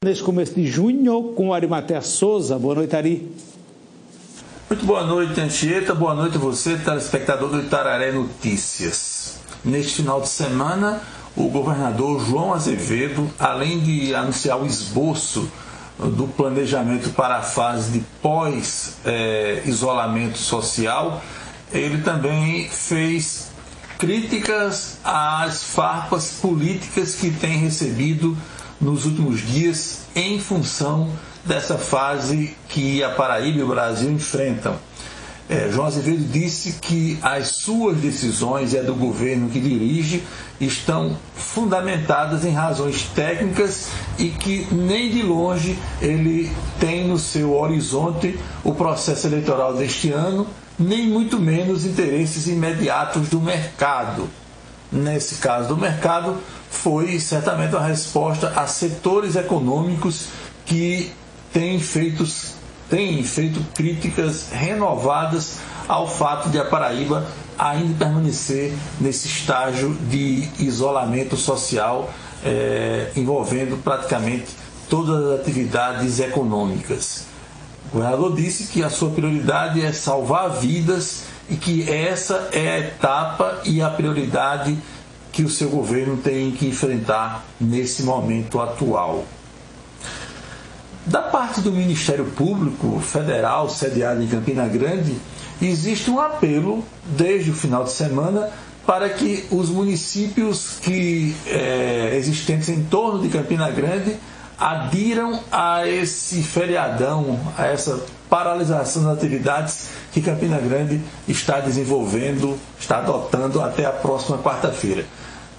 neste começo de junho com Arimatea Souza. Boa noite, Ari. Muito boa noite, Anchieta. Boa noite a você, telespectador do Itararé Notícias. Neste final de semana, o governador João Azevedo, além de anunciar o esboço do planejamento para a fase de pós-isolamento social, ele também fez críticas às farpas políticas que tem recebido nos últimos dias em função dessa fase que a Paraíba e o Brasil enfrentam. João Azevedo disse que as suas decisões e a do governo que dirige estão fundamentadas em razões técnicas e que nem de longe ele tem no seu horizonte o processo eleitoral deste ano, nem muito menos interesses imediatos do mercado. Nesse caso do mercado, foi certamente uma resposta a setores econômicos que têm feito críticas renovadas ao fato de a Paraíba ainda permanecer nesse estágio de isolamento social, envolvendo praticamente todas as atividades econômicas. O governador disse que a sua prioridade é salvar vidas e que essa é a etapa e a prioridade que o seu governo tem que enfrentar nesse momento atual. Da parte do Ministério Público Federal, sediado em Campina Grande, existe um apelo desde o final de semana para que os municípios existentes em torno de Campina Grande adiram a esse feriadão, a essa paralisação das atividades que Campina Grande está desenvolvendo, está adotando até a próxima quarta-feira.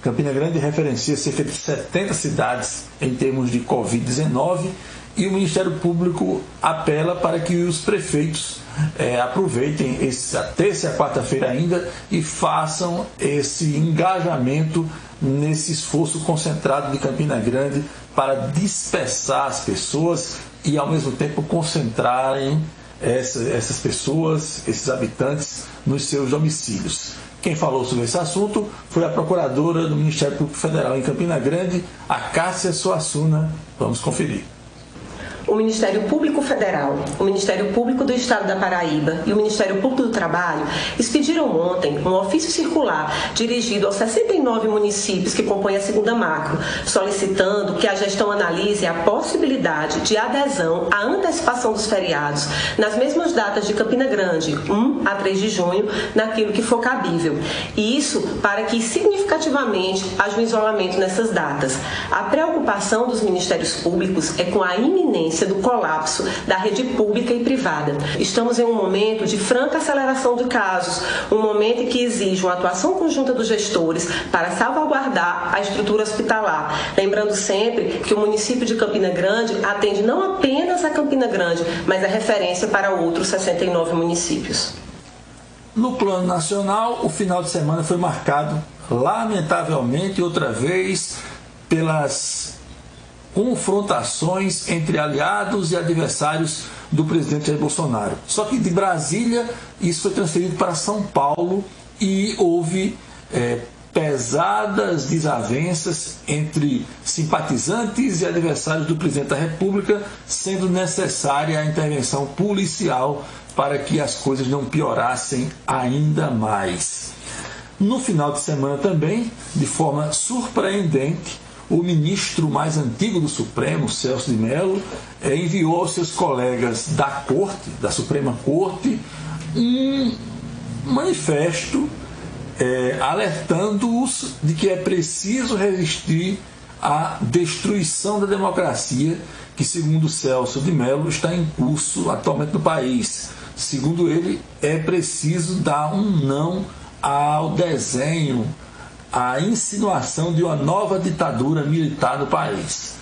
Campina Grande referencia cerca de 70 cidades em termos de Covid-19 e o Ministério Público apela para que os prefeitos aproveitem a terça e a quarta-feira ainda e façam esse engajamento nesse esforço concentrado de Campina Grande para dispersar as pessoas e ao mesmo tempo concentrarem essas pessoas, esses habitantes, nos seus domicílios. Quem falou sobre esse assunto foi a procuradora do Ministério Público Federal em Campina Grande, a Cássia Suassuna. Vamos conferir. O Ministério Público Federal, o Ministério Público do Estado da Paraíba e o Ministério Público do Trabalho expediram ontem um ofício circular dirigido aos 69 municípios que compõem a segunda macro, solicitando que a gestão analise a possibilidade de adesão à antecipação dos feriados nas mesmas datas de Campina Grande, 1 a 3 de junho, naquilo que for cabível. E isso para que significativamente haja um isolamento nessas datas. A preocupação dos ministérios públicos é com a iminência do colapso da rede pública e privada. Estamos em um momento de franca aceleração de casos, um momento em que exige uma atuação conjunta dos gestores para salvaguardar a estrutura hospitalar. Lembrando sempre que o município de Campina Grande atende não apenas a Campina Grande, mas é referência para outros 69 municípios. No plano nacional, o final de semana foi marcado, lamentavelmente, outra vez, pelas confrontações entre aliados e adversários do presidente Jair Bolsonaro. Só que de Brasília isso foi transferido para São Paulo e houve pesadas desavenças entre simpatizantes e adversários do presidente da República, sendo necessária a intervenção policial para que as coisas não piorassem ainda mais. No final de semana também, de forma surpreendente, o ministro mais antigo do Supremo, Celso de Mello, enviou aos seus colegas da Corte, da Suprema Corte, um manifesto alertando-os de que é preciso resistir à destruição da democracia que, segundo Celso de Mello, está em curso atualmente no país. Segundo ele, é preciso dar um não ao desenho, a insinuação de uma nova ditadura militar no país.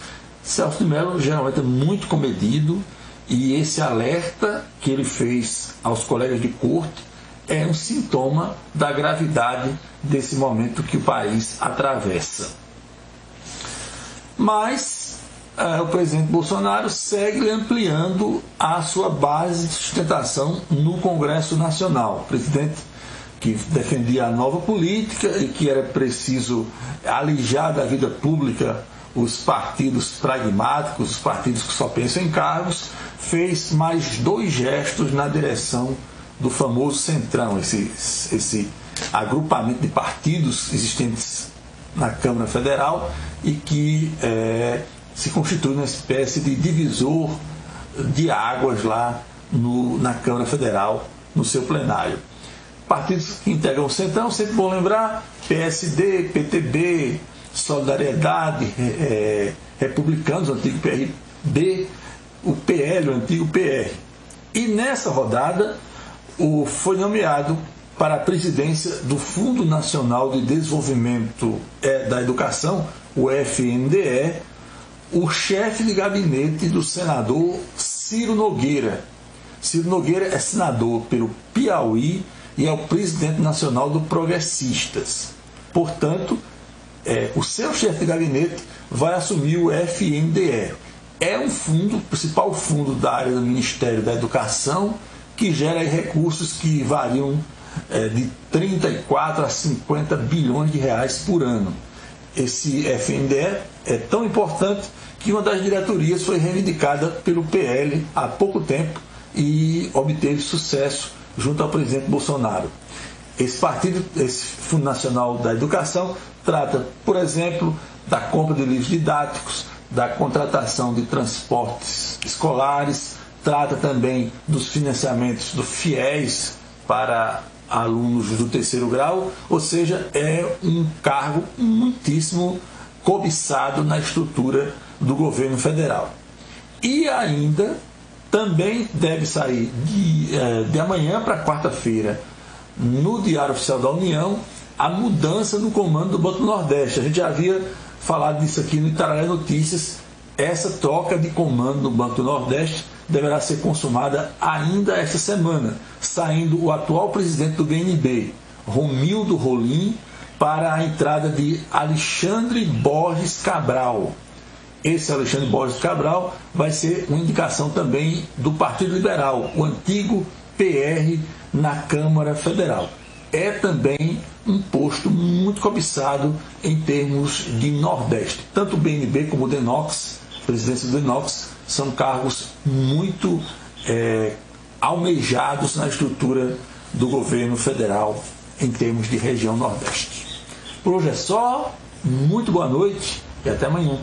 Celso de Mello geralmente é muito comedido e esse alerta que ele fez aos colegas de corte é um sintoma da gravidade desse momento que o país atravessa. Mas o presidente Bolsonaro segue ampliando a sua base de sustentação no Congresso Nacional. O presidente que defendia a nova política e que era preciso alijar da vida pública os partidos pragmáticos, os partidos que só pensam em cargos, fez mais 2 gestos na direção do famoso Centrão, esse agrupamento de partidos existentes na Câmara Federal e que se constitui uma espécie de divisor de águas lá na Câmara Federal, no seu plenário. Partidos que integram o Centrão, sempre vão lembrar: PSD, PTB, Solidariedade, Republicanos, o antigo PRB, o PL, o antigo PR. E nessa rodada foi nomeado para a presidência do Fundo Nacional de Desenvolvimento da Educação, o FNDE, o chefe de gabinete do senador Ciro Nogueira. Ciro Nogueira é senador pelo Piauí e é o presidente nacional do Progressistas. Portanto, o seu chefe de gabinete vai assumir o FNDE. É um fundo, o principal fundo da área do Ministério da Educação, que gera recursos que variam de 34 a 50 bilhões de reais por ano. Esse FNDE é tão importante que uma das diretorias foi reivindicada pelo PL há pouco tempo e obteve sucesso junto ao presidente Bolsonaro. Esse Fundo Nacional da Educação, trata, por exemplo, da compra de livros didáticos, da contratação de transportes escolares, trata também dos financiamentos do FIES para alunos do 3º grau, ou seja, é um cargo muitíssimo cobiçado na estrutura do governo federal. E ainda também deve sair de amanhã para quarta-feira, no Diário Oficial da União, a mudança no comando do Banco do Nordeste. A gente já havia falado disso aqui no Itararé Notícias. Essa troca de comando no Banco do Nordeste deverá ser consumada ainda esta semana, saindo o atual presidente do BNB, Romildo Rolim, para a entrada de Alexandre Borges Cabral. Esse Alexandre Borges Cabral vai ser uma indicação também do Partido Liberal, o antigo PR na Câmara Federal. É também um posto muito cobiçado em termos de Nordeste. Tanto o BNB como o DENOX, presidência do DENOX, são cargos muito almejados na estrutura do governo federal em termos de região Nordeste. Por hoje é só, muito boa noite e até amanhã.